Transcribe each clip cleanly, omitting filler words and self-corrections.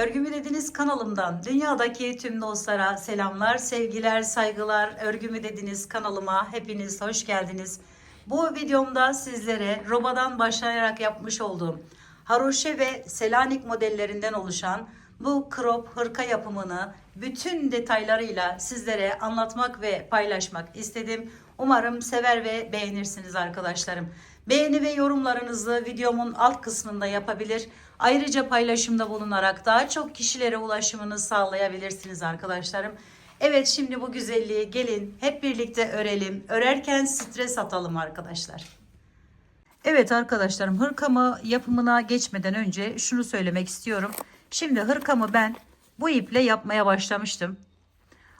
Örgümü Dediniz kanalımdan dünyadaki tüm dostlara selamlar, sevgiler, saygılar. Örgümü Dediniz kanalıma hepiniz hoş geldiniz. Bu videomda sizlere robadan başlayarak yapmış olduğum haroşe ve selanik modellerinden oluşan bu crop hırka yapımını bütün detaylarıyla sizlere anlatmak ve paylaşmak istedim. Umarım sever ve beğenirsiniz arkadaşlarım. Beğeni ve yorumlarınızı videomun alt kısmında yapabilir. Ayrıca paylaşımda bulunarak daha çok kişilere ulaşımını sağlayabilirsiniz arkadaşlarım. Evet, şimdi bu güzelliği gelin hep birlikte örelim. Örerken stres atalım arkadaşlar. Evet arkadaşlarım, hırkamı yapımına geçmeden önce şunu söylemek istiyorum. Şimdi hırkamı ben bu iple yapmaya başlamıştım.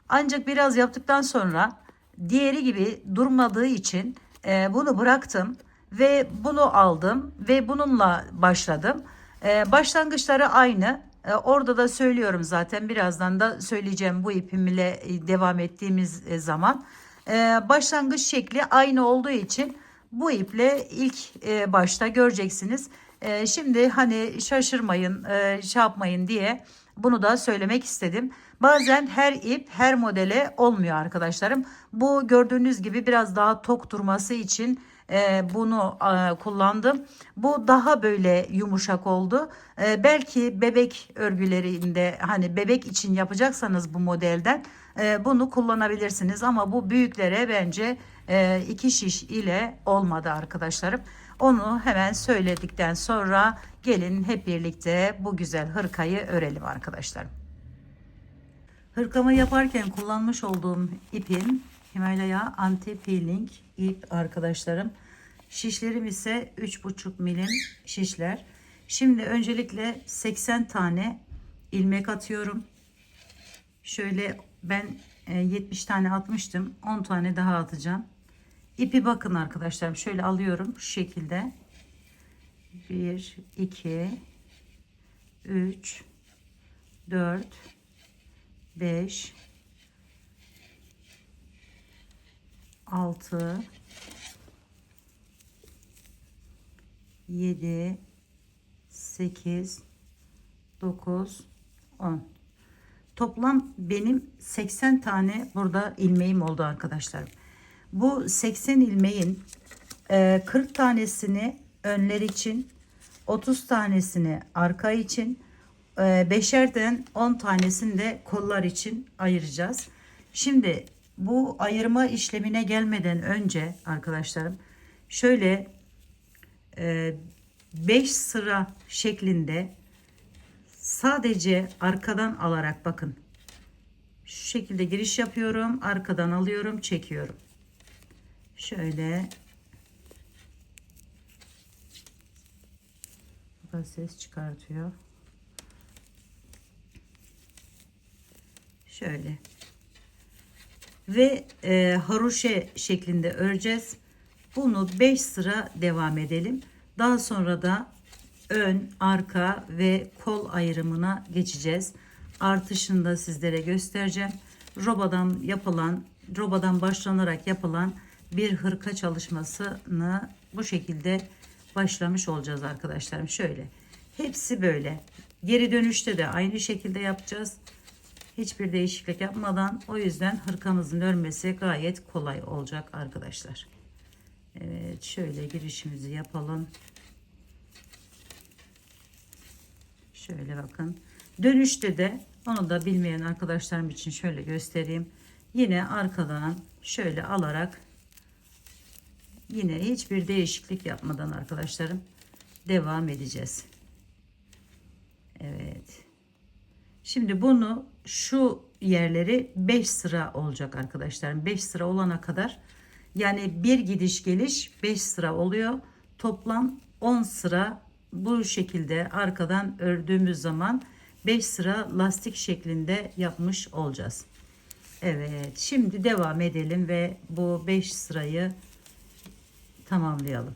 Ancak biraz yaptıktan sonra diğeri gibi durmadığı için bunu bıraktım ve bunu aldım ve bununla başladım. Başlangıçları aynı. Orada da söylüyorum, zaten birazdan da söyleyeceğim bu ipimle devam ettiğimiz zaman. Başlangıç şekli aynı olduğu için bu iple ilk başta göreceksiniz. Şimdi hani şaşırmayın, şey yapmayın diye bunu da söylemek istedim. Bazen her ip her modele olmuyor arkadaşlarım. Bu gördüğünüz gibi biraz daha tok durması için bunu kullandım. Bu daha böyle yumuşak oldu. Belki bebek örgülerinde, hani bebek için yapacaksanız bu modelden bunu kullanabilirsiniz. Ama bu büyüklere bence 2 şiş ile olmadı arkadaşlarım. Onu hemen söyledikten sonra gelin hep birlikte bu güzel hırkayı örelim arkadaşlar. Hırkamı yaparken kullanmış olduğum ipim Himalaya anti peeling ip arkadaşlarım. Şişlerim ise 3,5 milim şişler. Şimdi öncelikle 80 tane ilmek atıyorum. Şöyle ben 70 tane atmıştım. 10 tane daha atacağım. İpi bakın arkadaşlarım, şöyle alıyorum şu şekilde. 1, 2, 3, 4, 5, 6, 7, 8, 9, 10. Toplam benim 80 tane burada ilmeğim oldu arkadaşlar. Bu 80 ilmeğin 40 tanesini önler için, 30 tanesini arka için, 5'erden 10 tanesini de kollar için ayıracağız. Şimdi bu ayırma işlemine gelmeden önce arkadaşlarım şöyle 5 sıra şeklinde sadece arkadan alarak, bakın şu şekilde giriş yapıyorum, arkadan alıyorum, çekiyorum. Şöyle ses çıkartıyor. Şöyle ve haroşe şeklinde öreceğiz. Bunu 5 sıra devam edelim. Daha sonra da ön, arka ve kol ayrımına geçeceğiz. Artışını da sizlere göstereceğim. Robadan başlanarak yapılan bir hırka çalışmasını bu şekilde başlamış olacağız arkadaşlarım. Şöyle hepsi böyle. Geri dönüşte de aynı şekilde yapacağız. Hiçbir değişiklik yapmadan, o yüzden hırkamızın örmesi gayet kolay olacak arkadaşlar. Evet, şöyle girişimizi yapalım. Şöyle bakın. Dönüşte de, onu da bilmeyen arkadaşlarım için şöyle göstereyim. Yine arkadan şöyle alarak, yine hiçbir değişiklik yapmadan arkadaşlarım devam edeceğiz. Evet. Şimdi bunu, şu yerleri 5 sıra olacak arkadaşlarım. 5 sıra olana kadar, yani bir gidiş geliş 5 sıra oluyor. Toplam 10 sıra bu şekilde arkadan ördüğümüz zaman 5 sıra lastik şeklinde yapmış olacağız. Evet, şimdi devam edelim ve bu 5 sırayı tamamlayalım.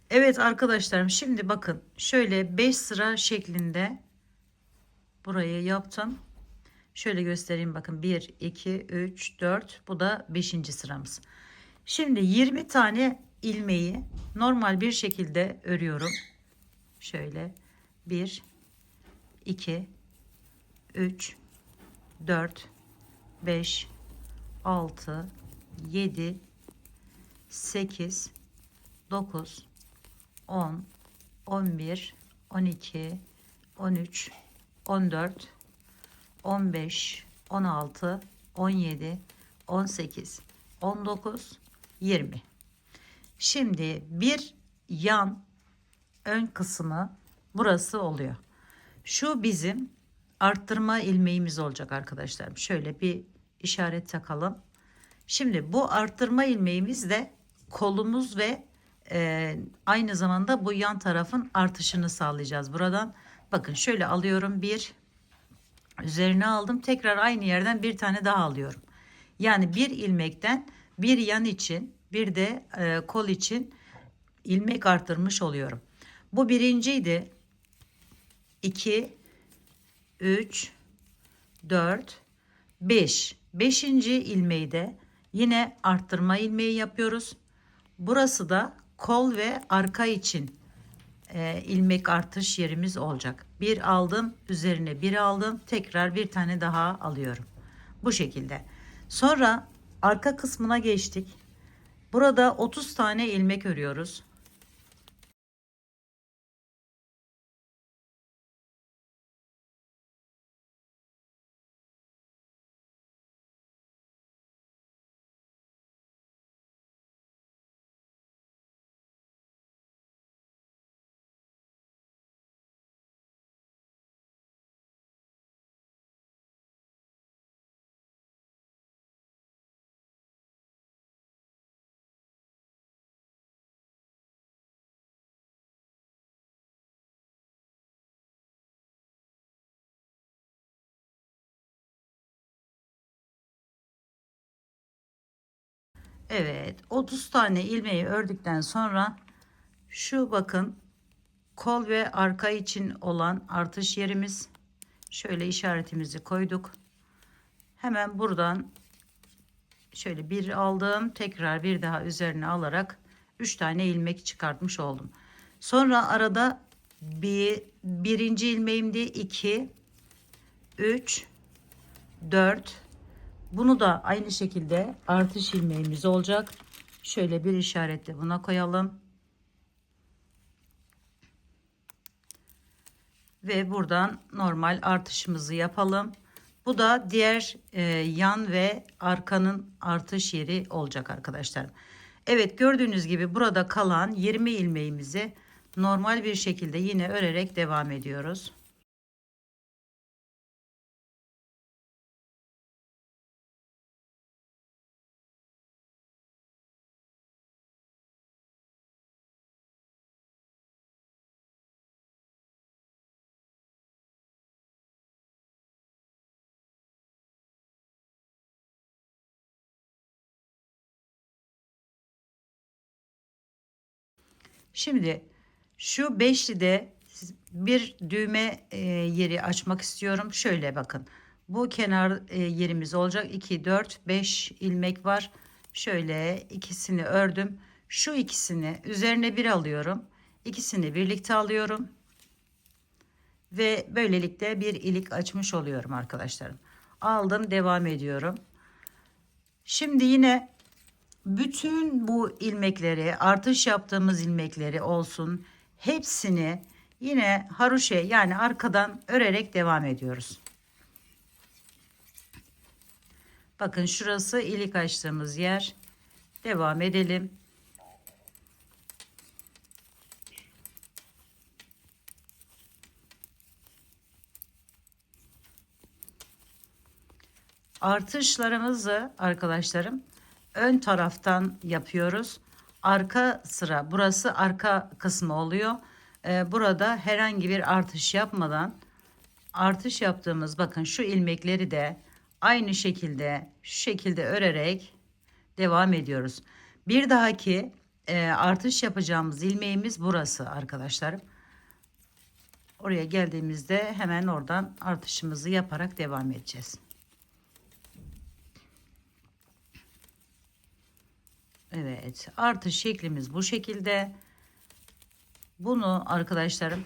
Evet arkadaşlarım, şimdi bakın şöyle 5 sıra şeklinde burayı yaptım. Şöyle göstereyim, bakın 1 2 3 4, bu da 5. sıramız. Şimdi 20 tane ilmeği normal bir şekilde örüyorum. Şöyle 1, 2, 3, 4, 5, 6, 7, 8, 9, 10, 11, 12, 13, 14, 15, 16, 17, 18, 19, 20. Şimdi bir yan ön kısmı burası oluyor. Şu bizim arttırma ilmeğimiz olacak arkadaşlarım. Şöyle bir işaret takalım. Şimdi bu arttırma ilmeğimiz de kolumuz ve aynı zamanda bu yan tarafın artışını sağlayacağız. Buradan bakın şöyle alıyorum, bir üzerine aldım, tekrar aynı yerden bir tane daha alıyorum. Yani bir ilmekten bir yan için bir de kol için ilmek arttırmış oluyorum. Bu birinciydi. 2, 3, 4, 5. Beşinci ilmeği de yine arttırma ilmeği yapıyoruz. Burası da kol ve arka için ilmek artış yerimiz olacak. Bir aldım, üzerine bir aldım, tekrar bir tane daha alıyorum. Bu şekilde. Sonra arka kısmına geçtik. Burada 30 tane ilmek örüyoruz. Evet, 30 tane ilmeği ördükten sonra şu bakın kol ve arka için olan artış yerimiz, şöyle işaretimizi koyduk. Hemen buradan şöyle bir aldım, tekrar bir daha üzerine alarak 3 tane ilmek çıkartmış oldum. Sonra arada birinci ilmeğimde 2, 3, 4. Bunu da aynı şekilde artış ilmeğimiz olacak. Şöyle bir işaretle buna koyalım. Ve buradan normal artışımızı yapalım. Bu da diğer yan ve arkanın artış yeri olacak arkadaşlar. Evet, gördüğünüz gibi burada kalan 20 ilmeğimizi normal bir şekilde yine örerek devam ediyoruz. Şimdi şu beşlide bir düğme yeri açmak istiyorum. Şöyle bakın. Bu kenar yerimiz olacak. 2, 4, 5 ilmek var. Şöyle ikisini ördüm. Şu ikisini üzerine bir alıyorum. İkisini birlikte alıyorum. Ve böylelikle bir ilik açmış oluyorum arkadaşlarım. Aldım, devam ediyorum. Şimdi yine bütün bu ilmekleri, artış yaptığımız ilmekleri olsun, hepsini yine haroşe yani arkadan örerek devam ediyoruz. Bakın şurası ilik açtığımız yer. Devam edelim. Artışlarımızı arkadaşlarım ön taraftan yapıyoruz. Arka sıra, burası arka kısmı oluyor. Burada herhangi bir artış yapmadan artış yaptığımız bakın şu ilmekleri de aynı şekilde şu şekilde örerek devam ediyoruz. Bir dahaki artış yapacağımız ilmeğimiz burası arkadaşlarım. Oraya geldiğimizde hemen oradan artışımızı yaparak devam edeceğiz. Evet, artış şeklimiz bu şekilde. Bunu arkadaşlarım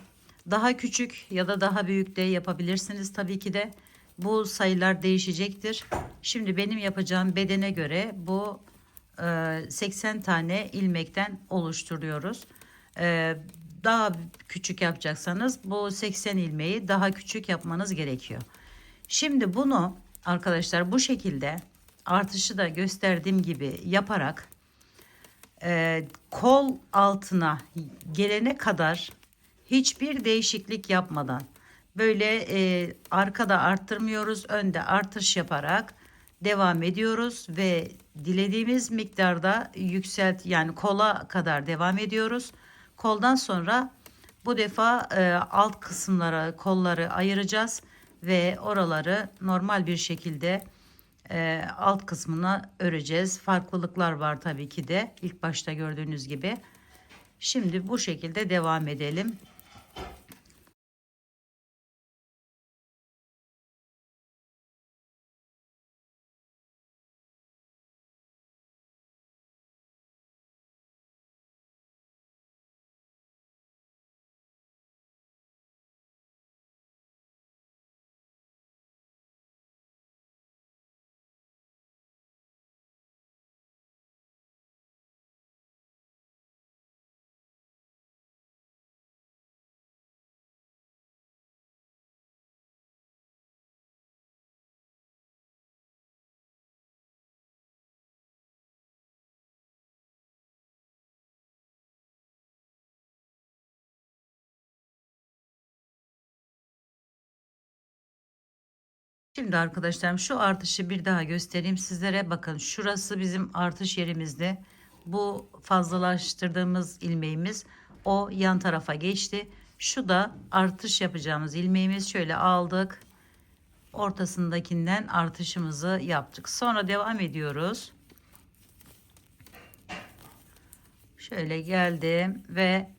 daha küçük ya da daha büyük de yapabilirsiniz tabii ki de. Bu sayılar değişecektir. Şimdi benim yapacağım bedene göre bu 80 tane ilmekten oluşturuyoruz. E, Daha küçük yapacaksanız bu 80 ilmeği daha küçük yapmanız gerekiyor. Şimdi bunu arkadaşlar bu şekilde artışı da gösterdiğim gibi yaparak kol altına gelene kadar hiçbir değişiklik yapmadan böyle arkada arttırmıyoruz, önde artış yaparak devam ediyoruz ve dilediğimiz miktarda yani kola kadar devam ediyoruz. Koldan sonra bu defa alt kısımlara kolları ayıracağız ve oraları normal bir şekilde alt kısmına öreceğiz. Farklılıklar var tabii ki de ilk başta gördüğünüz gibi. Şimdi bu şekilde devam edelim. Şimdi arkadaşlarım şu artışı bir daha göstereyim sizlere. Bakın şurası bizim artış yerimizde. Bu fazlalaştırdığımız ilmeğimiz o yan tarafa geçti. Şu da artış yapacağımız ilmeğimiz. Şöyle aldık. Ortasındakinden artışımızı yaptık. Sonra devam ediyoruz. Şöyle geldim ve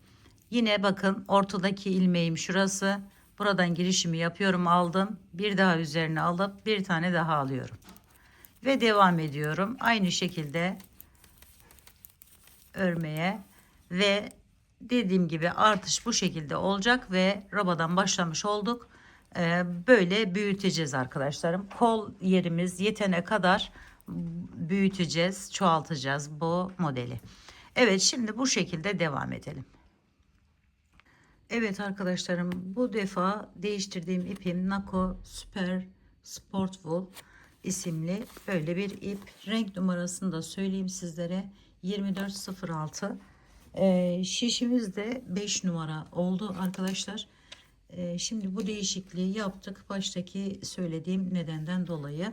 yine bakın ortadaki ilmeğim şurası. Buradan girişimi yapıyorum, aldım. Bir daha üzerine alıp bir tane daha alıyorum. Ve devam ediyorum. Aynı şekilde örmeye ve dediğim gibi artış bu şekilde olacak ve robadan başlamış olduk. Böyle büyüteceğiz arkadaşlarım. Kol yerimiz yetene kadar büyüteceğiz, çoğaltacağız bu modeli. Evet, şimdi bu şekilde devam edelim. Evet arkadaşlarım, bu defa değiştirdiğim ipim Nako Super Sport Wool isimli böyle bir ip. Renk numarasını da söyleyeyim sizlere, 2406. Şişimiz de 5 numara oldu arkadaşlar. Şimdi bu değişikliği yaptık baştaki söylediğim nedenden dolayı.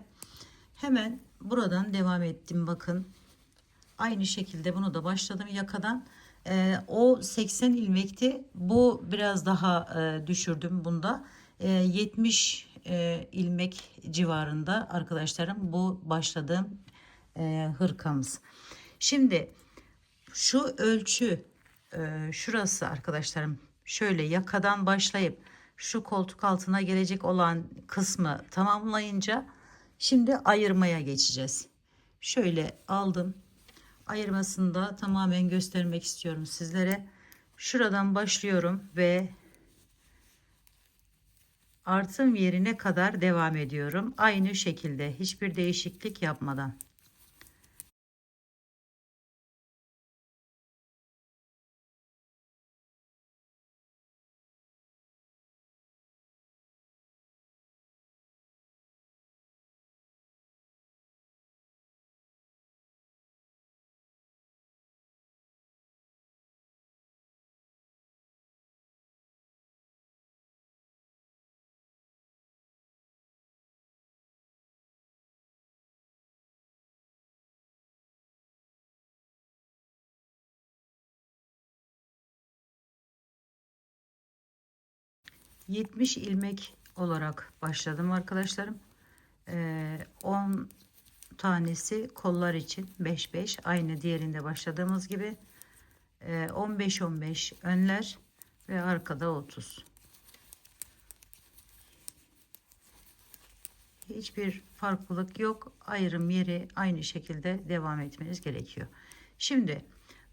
Hemen buradan devam ettim, bakın. Aynı şekilde bunu da başladım yakadan. O 80 ilmekti. Bu biraz daha düşürdüm bunda. 70 ilmek civarında arkadaşlarım bu başladığım hırkamız. Şimdi şu ölçü şurası arkadaşlarım, şöyle yakadan başlayıp şu koltuk altına gelecek olan kısmı tamamlayınca şimdi ayırmaya geçeceğiz. Şöyle aldım. Ayırmasını da tamamen göstermek istiyorum sizlere. Şuradan başlıyorum ve artım yerine kadar devam ediyorum. Aynı şekilde hiçbir değişiklik yapmadan. ...70 ilmek olarak başladım arkadaşlarım. 10 tanesi kollar için 5-5, aynı diğerinde başladığımız gibi. 15-15 önler ve arkada 30. Hiçbir farklılık yok. Ayrım yeri aynı şekilde devam etmeniz gerekiyor. Şimdi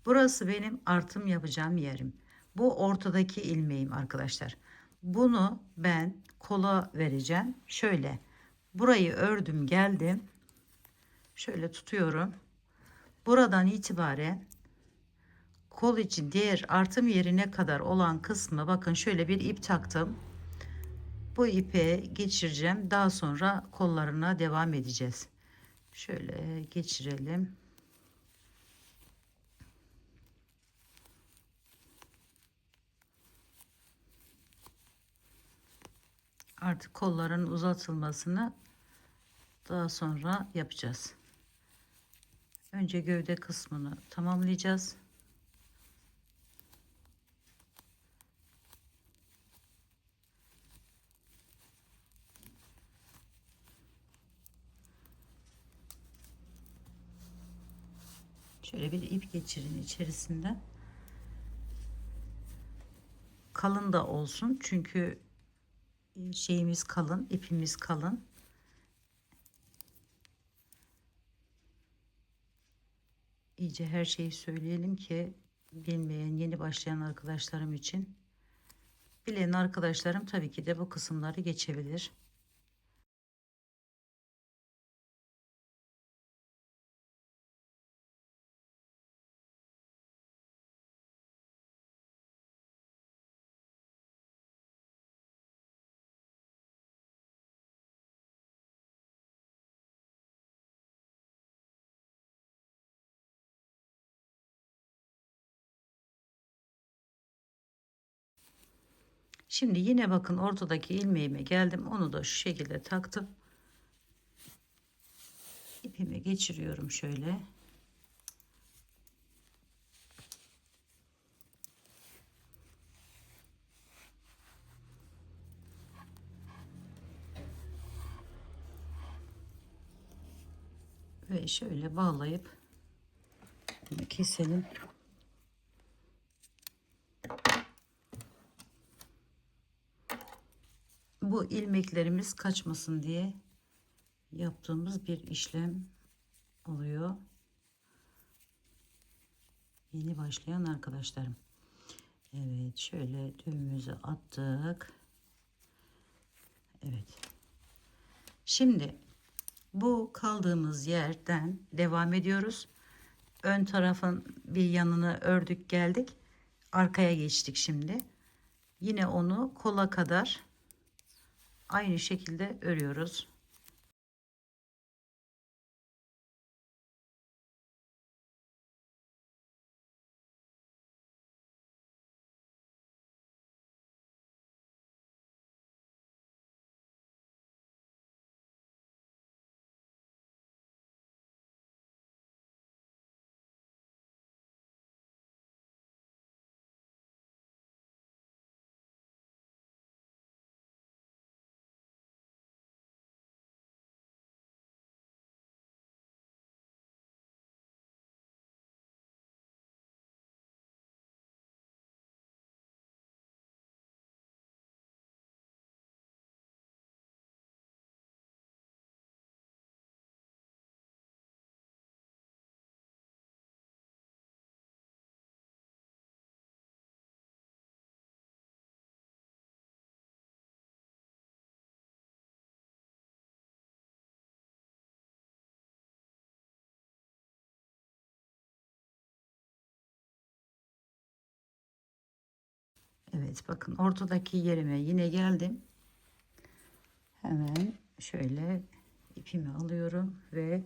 burası benim artım yapacağım yerim. Bu ortadaki ilmeğim arkadaşlar. Bunu ben kola vereceğim. Şöyle burayı ördüm geldim. Şöyle tutuyorum. Buradan itibaren kol için diğer artım yerine kadar olan kısmı bakın şöyle bir ip taktım. Bu ipe geçireceğim. Daha sonra kollarına devam edeceğiz. Şöyle geçirelim. Artık kolların uzatılmasını daha sonra yapacağız. Önce gövde kısmını tamamlayacağız. Şöyle bir ip geçirin içerisinden. Kalın da olsun çünkü şeyimiz kalın, ipimiz kalın. İyice her şeyi söyleyelim ki bilmeyen yeni başlayan arkadaşlarım için. Bilen arkadaşlarım tabii ki de bu kısımları geçebilir. Şimdi yine bakın ortadaki ilmeğime geldim. Onu da şu şekilde taktım. İpimi geçiriyorum şöyle. Ve şöyle bağlayıp bunu keselim. Bu ilmeklerimiz kaçmasın diye yaptığımız bir işlem oluyor. Yeni başlayan arkadaşlarım. Evet, şöyle düğümümüzü attık. Evet. Şimdi bu kaldığımız yerden devam ediyoruz. Ön tarafın bir yanını ördük geldik. Arkaya geçtik şimdi. Yine onu kola kadar aynı şekilde örüyoruz. Evet, bakın ortadaki yerime yine geldim. Hemen şöyle ipimi alıyorum ve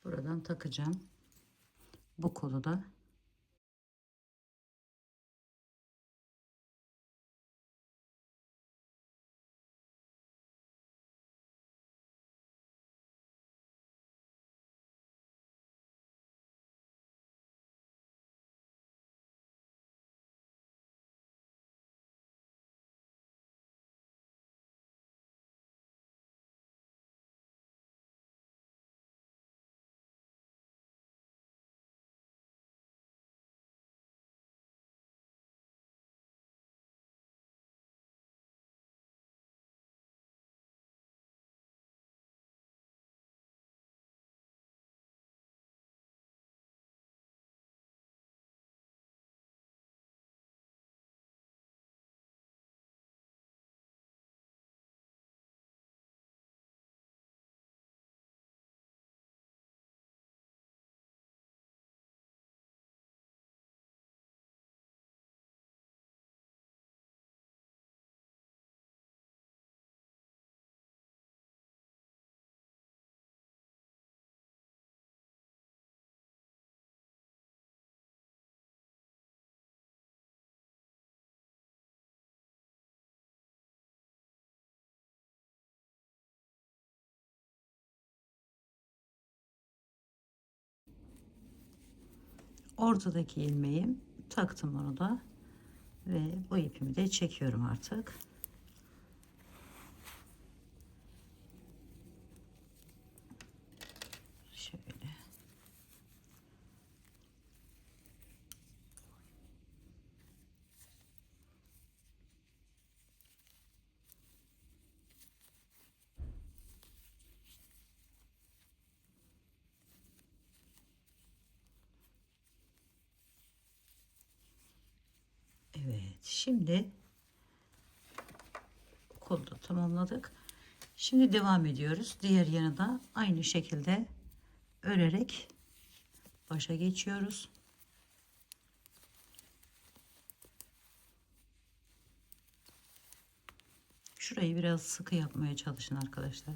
buradan takacağım. Bu kolu da ortadaki ilmeğim, taktım onu da ve bu ipimi de çekiyorum artık. Şöyle. Evet, şimdi kolu da tamamladık. Şimdi devam ediyoruz. Diğer yana da aynı şekilde örerek başa geçiyoruz. Şurayı biraz sıkı yapmaya çalışın arkadaşlar.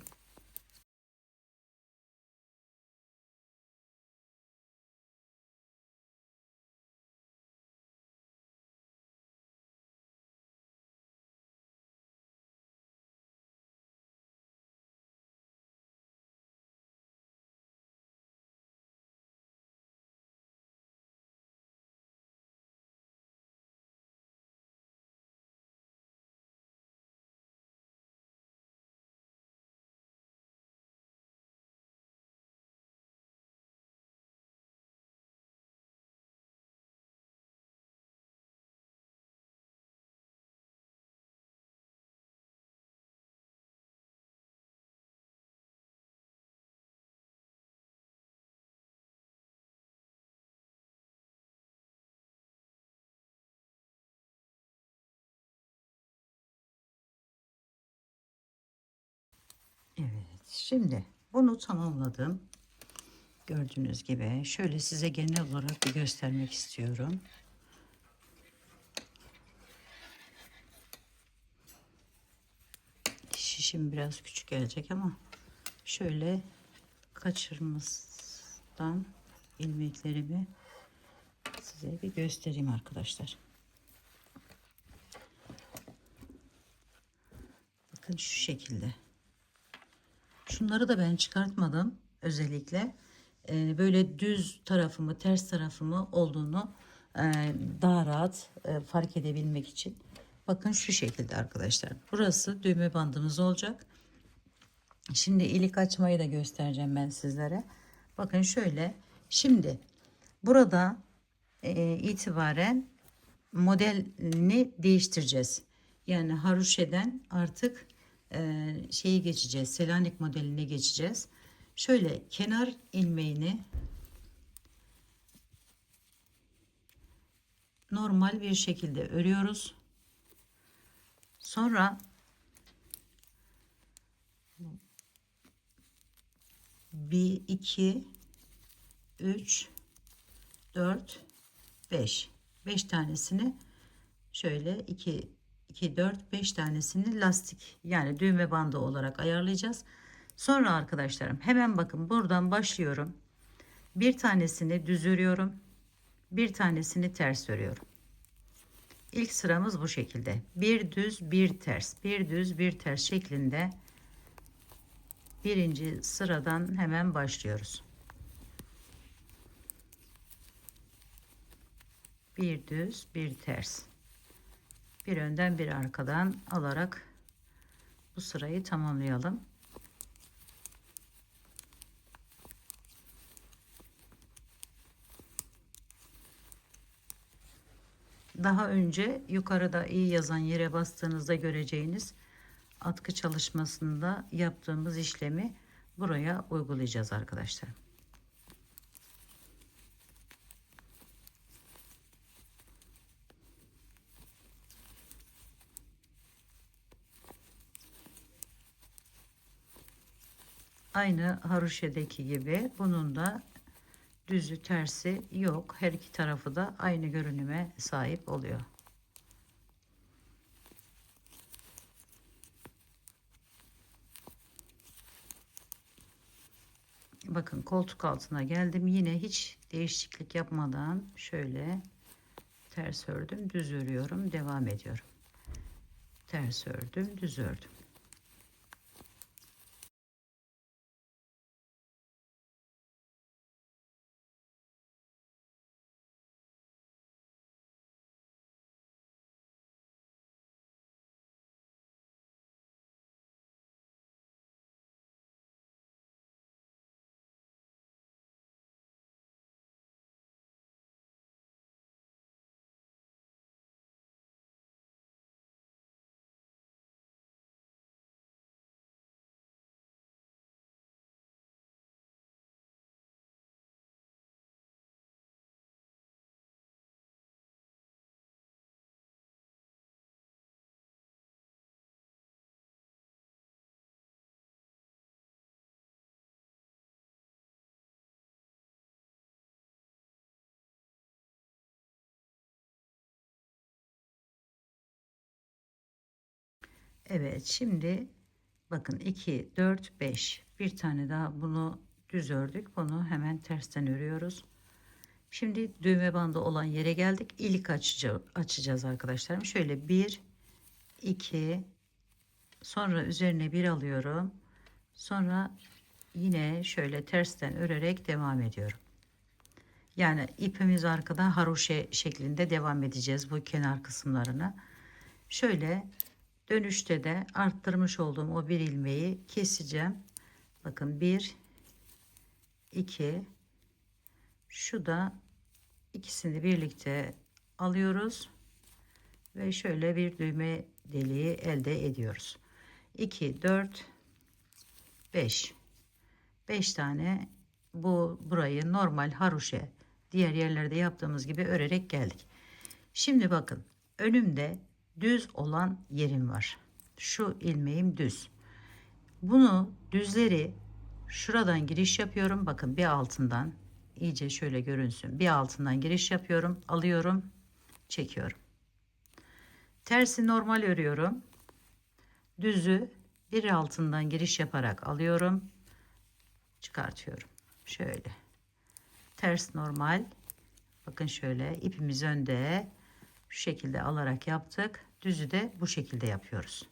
Evet, şimdi bunu tamamladım. Gördüğünüz gibi şöyle size genel olarak bir göstermek istiyorum. Şişim biraz küçük gelecek ama şöyle kaçırmazdan ilmeklerimi size bir göstereyim arkadaşlar. Bakın şu şekilde. Şunları da ben çıkartmadım özellikle. Böyle düz tarafımı, ters tarafımı olduğunu daha rahat fark edebilmek için. Bakın şu şekilde arkadaşlar. Burası düğme bandımız olacak. Şimdi ilik açmayı da göstereceğim ben sizlere. Bakın şöyle. Şimdi burada itibaren modelini değiştireceğiz. Yani haroşeden artık şeyi geçeceğiz. Selanik modeline geçeceğiz. Şöyle kenar ilmeğini normal bir şekilde örüyoruz. Sonra 1 2 3 4 5 tanesini şöyle 2 4 5 tanesini lastik yani düğme bandı olarak ayarlayacağız. Sonra arkadaşlarım hemen bakın buradan başlıyorum. Bir tanesini düz örüyorum. Bir tanesini ters örüyorum. İlk sıramız bu şekilde. Bir düz, bir ters, bir düz, bir ters şeklinde birinci sıradan hemen başlıyoruz. Bir düz, bir ters. Bir önden, bir arkadan alarak bu sırayı tamamlayalım. Daha önce yukarıda iyi yazan yere bastığınızda göreceğiniz atkı çalışmasında yaptığımız işlemi buraya uygulayacağız arkadaşlar. Aynı haroşedeki gibi bunun da düzü tersi yok. Her iki tarafı da aynı görünüme sahip oluyor. Bakın koltuk altına geldim. Yine hiç değişiklik yapmadan şöyle ters ördüm, düz örüyorum, devam ediyorum. Ters ördüm, düz ördüm. Evet, şimdi bakın 2 4 5, bir tane daha bunu düz ördük, bunu hemen tersten örüyoruz. Şimdi düğme bandı olan yere geldik. İlk açacağız arkadaşlarım. Şöyle 1 2, sonra üzerine bir alıyorum. Sonra yine şöyle tersten örerek devam ediyorum. Yani ipimiz arkada haroşa şeklinde devam edeceğiz bu kenar kısımlarını. Şöyle dönüşte de arttırmış olduğum o bir ilmeği keseceğim. Bakın 1 2, şu da ikisini birlikte alıyoruz ve şöyle bir düğme deliği elde ediyoruz. 2 4 5, 5 tane burayı normal haroşa diğer yerlerde yaptığımız gibi örerek geldik. Şimdi bakın, önümde düz olan yerim var. Şu ilmeğim düz. Bunu düzleri şuradan giriş yapıyorum. Bakın bir altından, iyice şöyle görünsün. Bir altından giriş yapıyorum. Alıyorum. Çekiyorum. Tersi normal örüyorum. Düzü bir altından giriş yaparak alıyorum. Çıkartıyorum. Şöyle. Ters normal. Bakın şöyle ipimiz önde. Şu şekilde alarak yaptık. Düzü de bu şekilde yapıyoruz.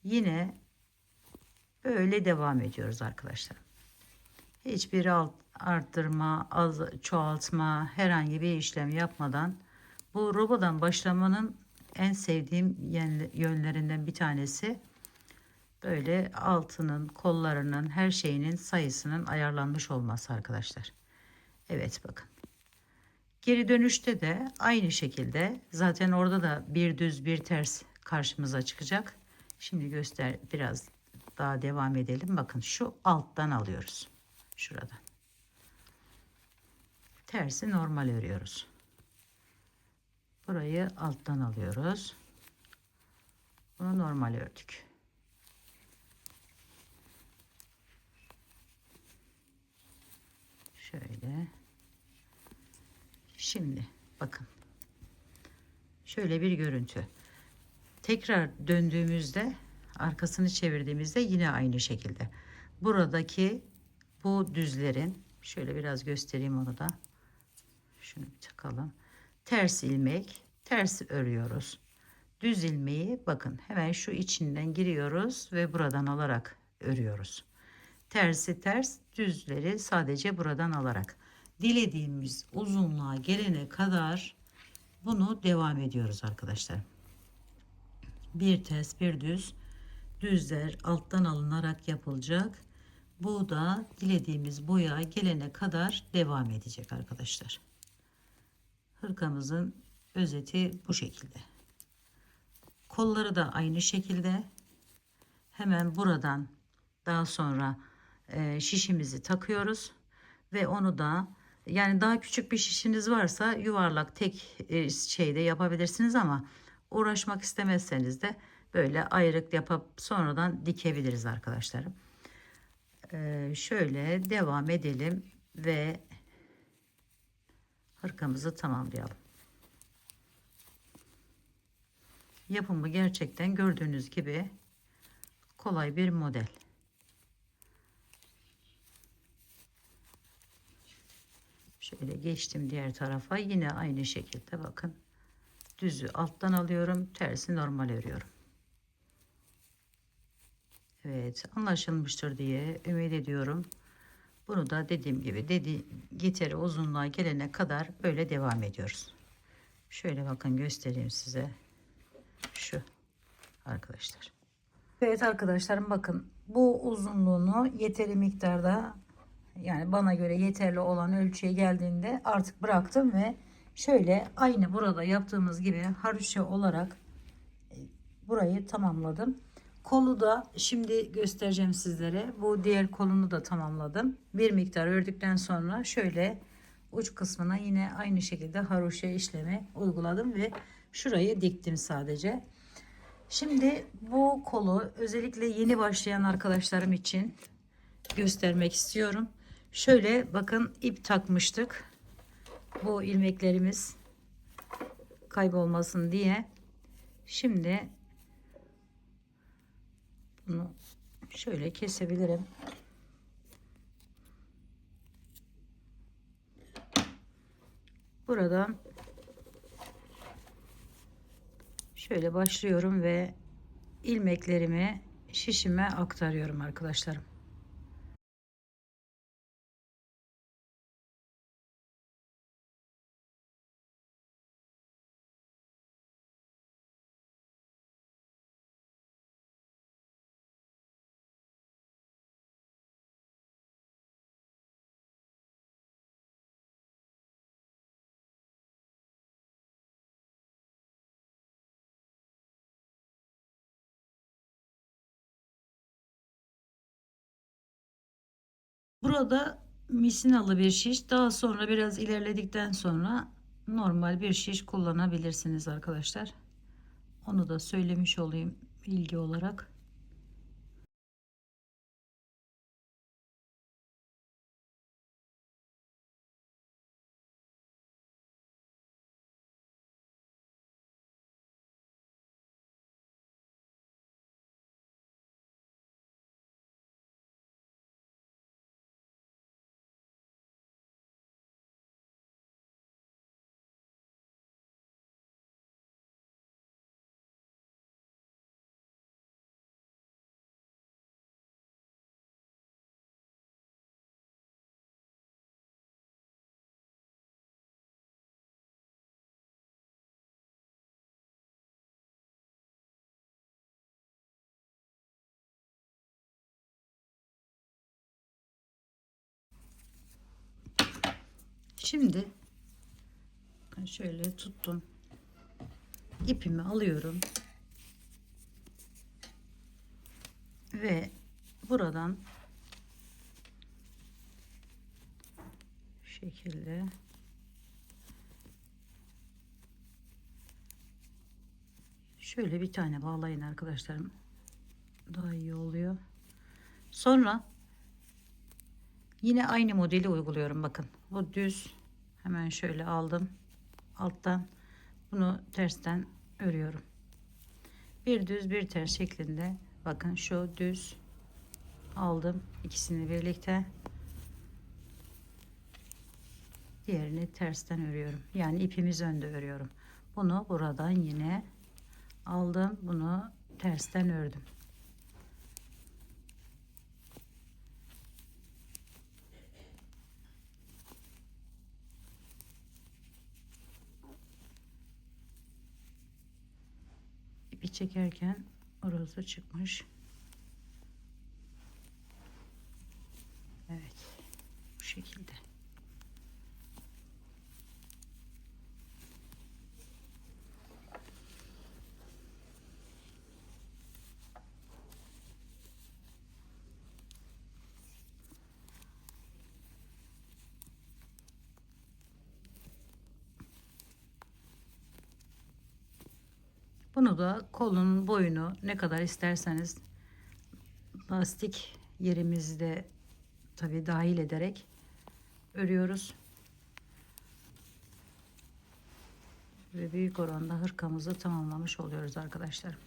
Yine böyle devam ediyoruz arkadaşlar. Hiçbir arttırma, çoğaltma, herhangi bir işlem yapmadan, bu robodan başlamanın en sevdiğim yönlerinden bir tanesi, böyle altının, kollarının, her şeyinin sayısının ayarlanmış olması arkadaşlar. Evet, bakın. Geri dönüşte de aynı şekilde, zaten orada da bir düz bir ters karşımıza çıkacak. Şimdi biraz daha devam edelim. Bakın şu alttan alıyoruz. Şuradan. Tersi normal örüyoruz. Burayı alttan alıyoruz. Bunu normal ördük. Şöyle. Şimdi bakın. Şöyle bir görüntü. Tekrar döndüğümüzde, arkasını çevirdiğimizde yine aynı şekilde. Buradaki bu düzlerin, şöyle biraz göstereyim onu da. Şunu bir takalım. Ters ilmek, ters örüyoruz. Düz ilmeği bakın hemen şu içinden giriyoruz ve buradan alarak örüyoruz. Tersi ters, düzleri sadece buradan alarak. Dilediğimiz uzunluğa gelene kadar bunu devam ediyoruz arkadaşlar. Bir ters bir düz, düzler alttan alınarak yapılacak. Bu da dilediğimiz boya gelene kadar devam edecek arkadaşlar. Hırkamızın özeti bu şekilde. Kolları da aynı şekilde. Hemen buradan daha sonra şişimizi takıyoruz ve onu da, yani daha küçük bir şişiniz varsa yuvarlak tek şeyde yapabilirsiniz, ama uğraşmak istemezseniz de böyle ayrık yapıp sonradan dikebiliriz arkadaşlarım. Şöyle devam edelim ve hırkamızı tamamlayalım. Yapımı gerçekten gördüğünüz gibi kolay bir model. Şöyle geçtim diğer tarafa, yine aynı şekilde bakın, düzü alttan alıyorum, tersi normal örüyorum. Evet, anlaşılmıştır diye ümit ediyorum. Bunu da dediğim gibi yeteri uzunluğa gelene kadar böyle devam ediyoruz. Şöyle bakın göstereyim size. Şu arkadaşlar. Evet arkadaşlarım, bakın bu uzunluğunu yeteri miktarda, yani bana göre yeterli olan ölçüye geldiğinde artık bıraktım ve şöyle aynı burada yaptığımız gibi haroşa olarak burayı tamamladım. Kolu da şimdi göstereceğim sizlere. Bu diğer kolunu da tamamladım. Bir miktar ördükten sonra şöyle uç kısmına yine aynı şekilde haroşa işlemi uyguladım ve şurayı diktim sadece. Şimdi bu kolu özellikle yeni başlayan arkadaşlarım için göstermek istiyorum. Şöyle bakın, ip takmıştık. Bu ilmeklerimiz kaybolmasın diye. Şimdi Bunu şöyle kesebilirim. Buradan şöyle başlıyorum ve ilmeklerimi şişime aktarıyorum arkadaşlarım. Burada misinalı bir şiş, daha sonra biraz ilerledikten sonra normal bir şiş kullanabilirsiniz arkadaşlar. Onu da söylemiş olayım bilgi olarak. Şimdi şöyle tuttum. İpimi alıyorum ve buradan şu şekilde şöyle bir tane bağlayın arkadaşlarım. Daha iyi oluyor. Sonra yine aynı modeli uyguluyorum. Bakın bu düz, hemen şöyle aldım alttan, bunu tersten örüyorum. Bir düz bir ters şeklinde. Bakın şu düz aldım, ikisini birlikte, diğerini tersten örüyorum. Yani ipimiz önde örüyorum. Bunu buradan yine aldım, bunu tersten ördüm. İpi çekerken orası çıkmış. Evet, bu şekilde. Bunu da kolun boyunu ne kadar isterseniz lastik yerimizde tabi dahil ederek örüyoruz. Ve büyük oranda hırkamızı tamamlamış oluyoruz arkadaşlar.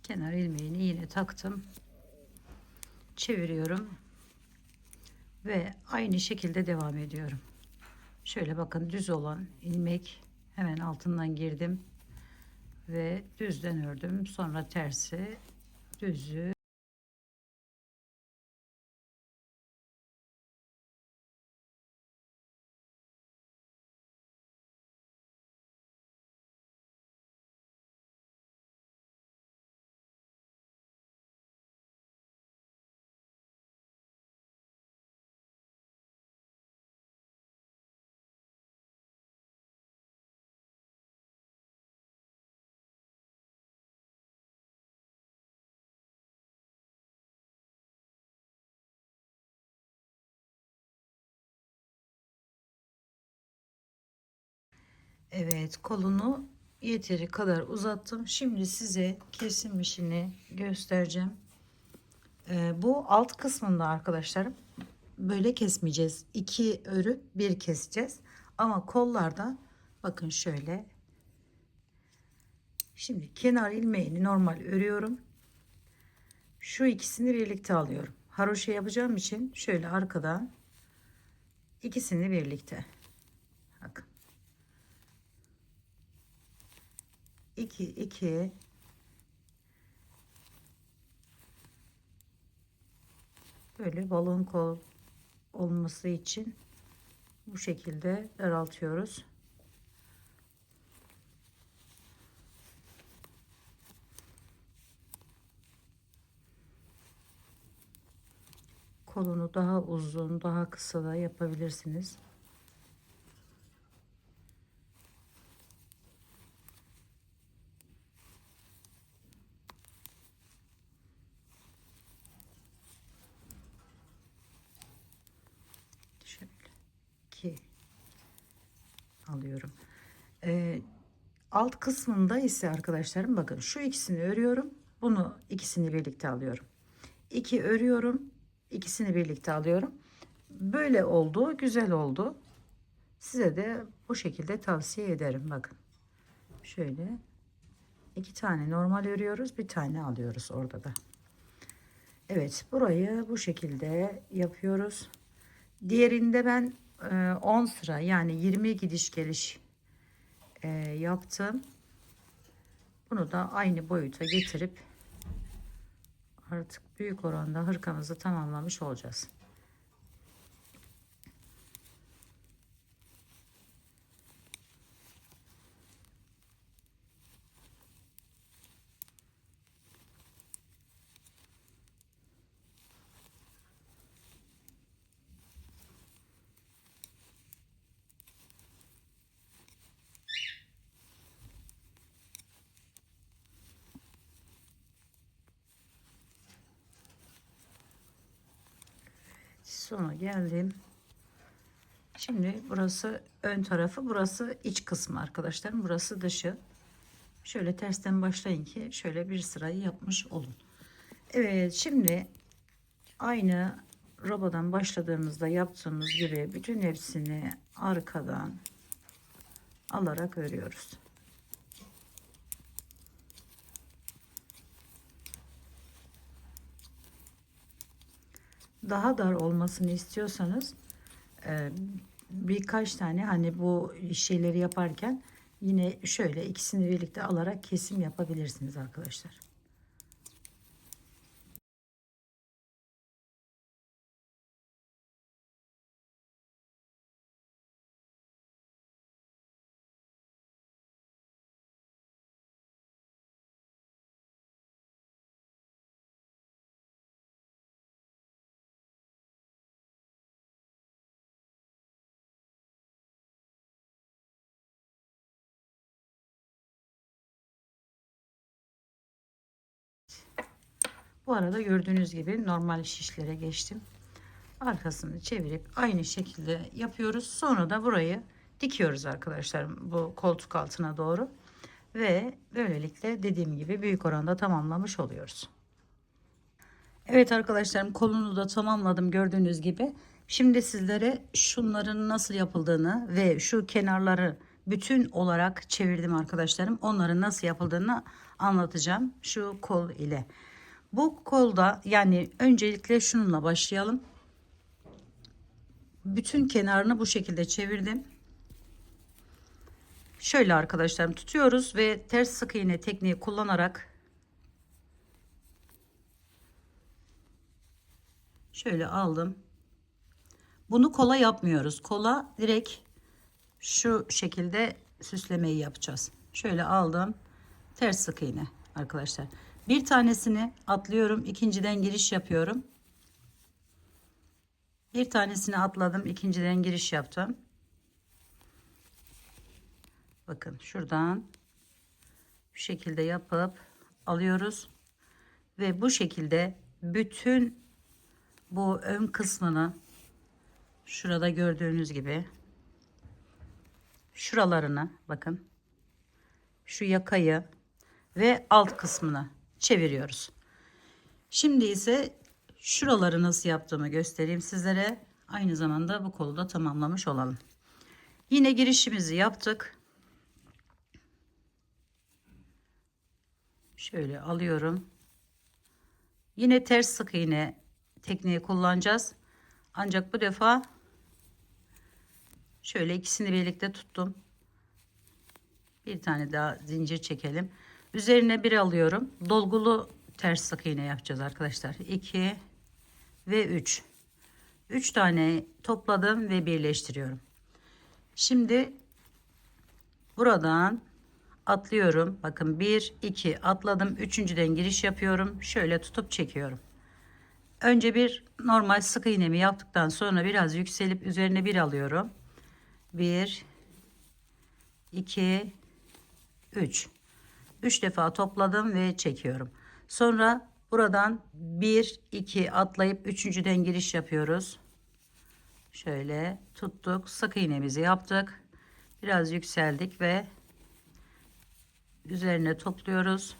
Kenar ilmeğini yine taktım. Çeviriyorum ve aynı şekilde devam ediyorum. Şöyle bakın, düz olan ilmek, hemen altından girdim ve düzden ördüm. Sonra tersi, düzü. Evet, kolunu yeteri kadar uzattım. Şimdi size kesim işini göstereceğim. Bu alt kısmında arkadaşlarım böyle kesmeyeceğiz. 2 örüp bir keseceğiz. Ama kollarda bakın şöyle. Şimdi kenar ilmeğini normal örüyorum. Şu ikisini birlikte alıyorum. Haroşa yapacağım için şöyle arkadan ikisini birlikte. Bakın. 2 2 böyle balon kol olması için bu şekilde daraltıyoruz. Kolunu daha uzun, daha kısa da yapabilirsiniz. Şöyle 2 alıyorum. Alt kısmında ise arkadaşlarım bakın şu ikisini örüyorum. Bunu ikisini birlikte alıyorum. 2 örüyorum. İkisini birlikte alıyorum. Böyle oldu. Güzel oldu. Size de bu şekilde tavsiye ederim. Bakın. Şöyle 2 tane normal örüyoruz. Bir tane alıyoruz orada da. Evet, burayı bu şekilde yapıyoruz. Diğerinde ben 10 sıra yani 20 gidiş geliş yaptım. Bunu da aynı boyuta getirip artık büyük oranda hırkamızı tamamlamış olacağız. Sona geldim. Şimdi burası ön tarafı, burası iç kısmı arkadaşlarım. Burası dışı. Şöyle tersten başlayın ki şöyle bir sırayı yapmış olun. Evet, şimdi aynı robadan başladığımızda yaptığımız gibi bütün hepsini arkadan alarak örüyoruz. Daha dar olmasını istiyorsanız birkaç tane hani bu şeyleri yaparken yine şöyle ikisini birlikte alarak kesim yapabilirsiniz arkadaşlar. Bu arada gördüğünüz gibi normal şişlere geçtim. Arkasını çevirip aynı şekilde yapıyoruz. Sonra da burayı dikiyoruz arkadaşlar bu koltuk altına doğru. Ve böylelikle dediğim gibi büyük oranda tamamlamış oluyoruz. Evet arkadaşlarım, kolunu da tamamladım gördüğünüz gibi. Şimdi sizlere şunların nasıl yapıldığını ve şu kenarları bütün olarak çevirdim arkadaşlarım. Onların nasıl yapıldığını anlatacağım şu kol ile. Bu kolda yani öncelikle şununla başlayalım. Bütün kenarını bu şekilde çevirdim. Şöyle arkadaşlarım tutuyoruz ve ters sık iğne tekniği kullanarak şöyle aldım. Bunu kola yapmıyoruz. Kola direkt şu şekilde süslemeyi yapacağız. Şöyle aldım. Ters sık iğne arkadaşlar. Bir tanesini atlıyorum. İkinciden giriş yapıyorum. Bir tanesini atladım. İkinciden giriş yaptım. Bakın şuradan bu şekilde yapıp alıyoruz. Ve bu şekilde bütün bu ön kısmını şurada gördüğünüz gibi şuralarını bakın, şu yakayı ve alt kısmını çeviriyoruz. Şimdi ise şuraları nasıl yaptığımı göstereyim sizlere. Aynı zamanda bu kolu da tamamlamış olalım. Yine girişimizi yaptık. Şöyle alıyorum. Yine ters sık iğne tekniği kullanacağız. Ancak bu defa şöyle ikisini birlikte tuttum. Bir tane daha zincir çekelim. Üzerine bir alıyorum. Dolgulu ters sık iğne yapacağız arkadaşlar. 2 ve 3. 3 tane topladım ve birleştiriyorum. Şimdi buradan atlıyorum. Bakın 1 2 atladım. Üçüncüden giriş yapıyorum. Şöyle tutup çekiyorum. Önce bir normal sık iğnemi yaptıktan sonra biraz yükselip üzerine bir alıyorum. 1 2 3. 3 defa topladım ve çekiyorum. Sonra buradan 1 2 atlayıp üçüncüden giriş yapıyoruz. Şöyle tuttuk, sık iğnemizi yaptık. Biraz yükseldik ve üzerine topluyoruz.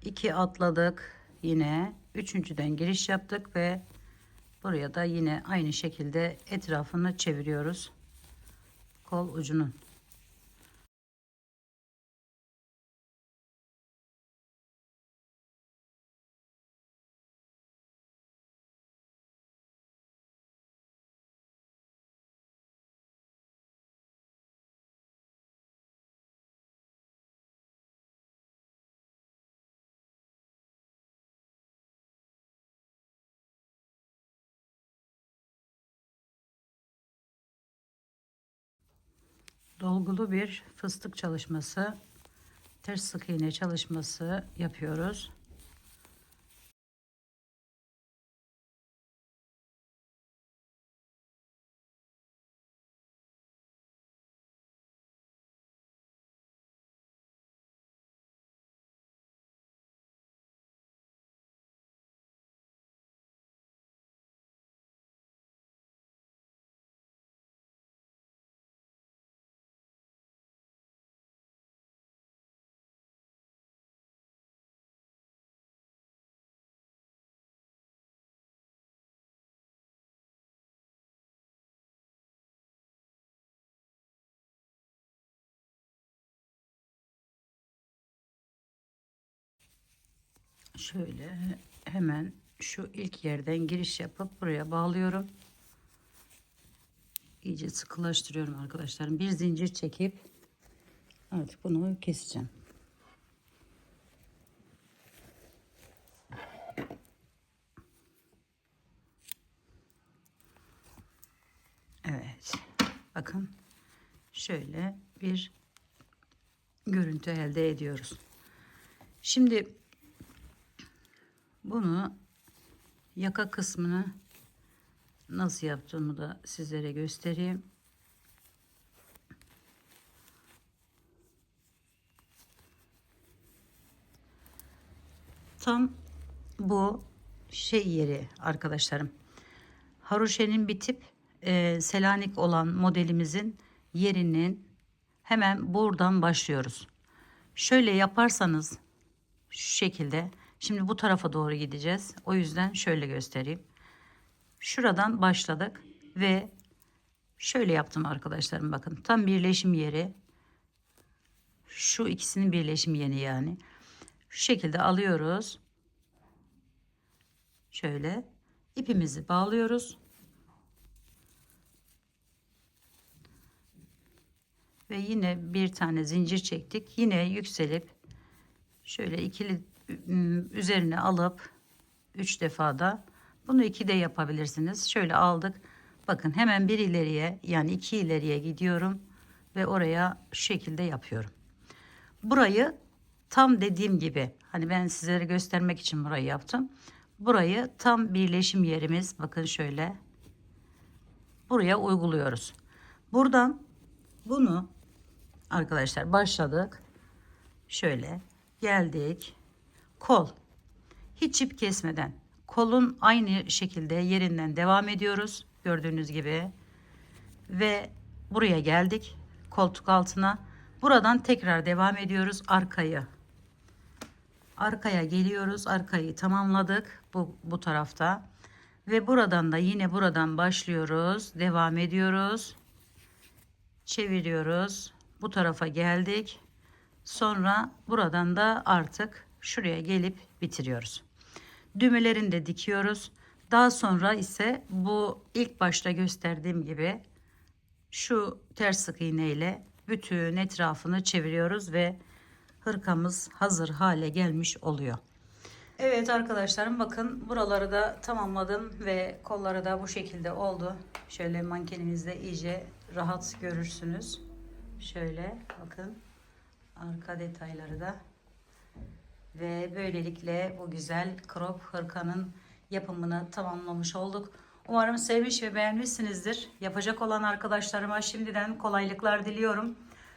İki atladık. Yine üçüncüden giriş yaptık ve buraya da yine aynı şekilde etrafını çeviriyoruz. Kol ucunun. Dolgulu bir fıstık çalışması, ters sık iğne çalışması yapıyoruz. Şöyle hemen şu ilk yerden giriş yapıp buraya bağlıyorum. İyice sıkılaştırıyorum arkadaşlarım. Bir zincir çekip artık bunu keseceğim. Evet. Bakın şöyle bir görüntü elde ediyoruz. Şimdi bunu yaka kısmını nasıl yaptığımı da sizlere göstereyim. Tam bu şey yeri arkadaşlarım. Haroşe'nin bitip Selanik olan modelimizin yerinin hemen buradan başlıyoruz. Şöyle yaparsanız şu şekilde, şimdi bu tarafa doğru gideceğiz. O yüzden şöyle göstereyim. Şuradan başladık ve şöyle yaptım arkadaşlarım, bakın tam birleşim yeri. Şu ikisinin birleşim yeri yani. Şu şekilde alıyoruz. şöyle ipimizi bağlıyoruz. Ve yine bir tane zincir çektik. Yine yükselip şöyle ikili üzerine alıp 3 defada, bunu 2 de yapabilirsiniz. Şöyle aldık. Bakın hemen bir ileriye, yani 2 ileriye gidiyorum ve oraya şu şekilde yapıyorum. Burayı tam dediğim gibi, hani ben sizlere göstermek için burayı yaptım. Burayı tam birleşim yerimiz. Bakın şöyle buraya uyguluyoruz. Buradan bunu arkadaşlar başladık. Şöyle geldik. Kol. Hiç ip kesmeden kolun aynı şekilde yerinden devam ediyoruz. Gördüğünüz gibi. Ve buraya geldik. Koltuk altına. Buradan tekrar devam ediyoruz arkayı. Arkaya geliyoruz. Arkayı tamamladık bu tarafta. Ve buradan da yine buradan başlıyoruz. Devam ediyoruz. Çeviriyoruz. Bu tarafa geldik. Sonra buradan da artık şuraya gelip bitiriyoruz. Düğmelerini de dikiyoruz. Daha sonra ise bu ilk başta gösterdiğim gibi şu ters sık iğne ile bütün etrafını çeviriyoruz ve hırkamız hazır hale gelmiş oluyor. Evet arkadaşlarım, bakın buraları da tamamladım ve kolları da bu şekilde oldu. Şöyle mankenimizde iyice rahat görürsünüz. Şöyle bakın arka detayları da. Ve böylelikle bu güzel crop hırkanın yapımını tamamlamış olduk. Umarım sevmiş ve beğenmişsinizdir. Yapacak olan arkadaşlarıma şimdiden kolaylıklar diliyorum.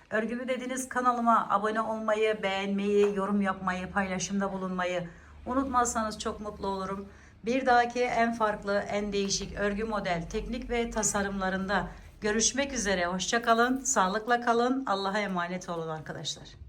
Örgümü dediğiniz kanalıma abone olmayı, beğenmeyi, yorum yapmayı, paylaşımda bulunmayı unutmazsanız çok mutlu olurum. Bir dahaki en farklı, en değişik örgü model, teknik ve tasarımlarında görüşmek üzere. Hoşça kalın, sağlıkla kalın. Allah'a emanet olun arkadaşlar.